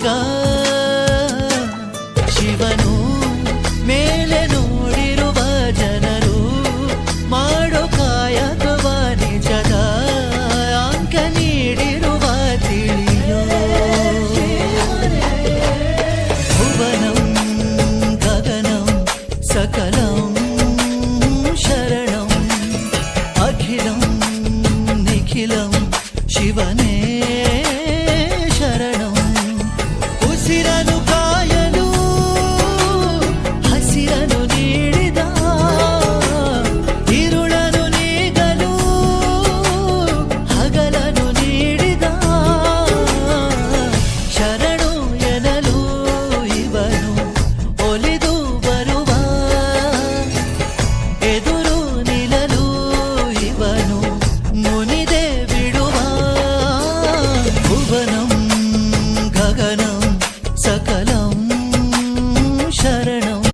ಈಗ ಶಿವನು ಮೇಲೆ ನೋಡಿರುವ ಜನರು ಮಾಡೋ ಕಾಯಕವ ನಿಜದ ಅಂಕ ನೀಡಿರುವ ತಿಳಿಯೋ ಭುವನಂ ಗಗನಂ ಸಕಲಂ ಶರಣಂ ಅಖಿಲಂ ನಿಖಿಲಂ ಶಿವನೇ ಶರಣಂ ಉಸಿರನು ಕಾಯಲು ಹಸಿರನು ನೀಡಿದ ಇರುಳನು ನೀಗಲು ಹಗಲನು ನೀಡಿದ ಶರಣು ಎನ್ನಲು ಇವನು ಒಲಿದು ಬರುವ ಎದುರು ನಿಲ್ಲಲು ಇವನು ಮುನಿದೆ ಬಿಡುವ ಭುವನಂ ಗಗನಂ ಸಕಲಂ ಶರಣಂ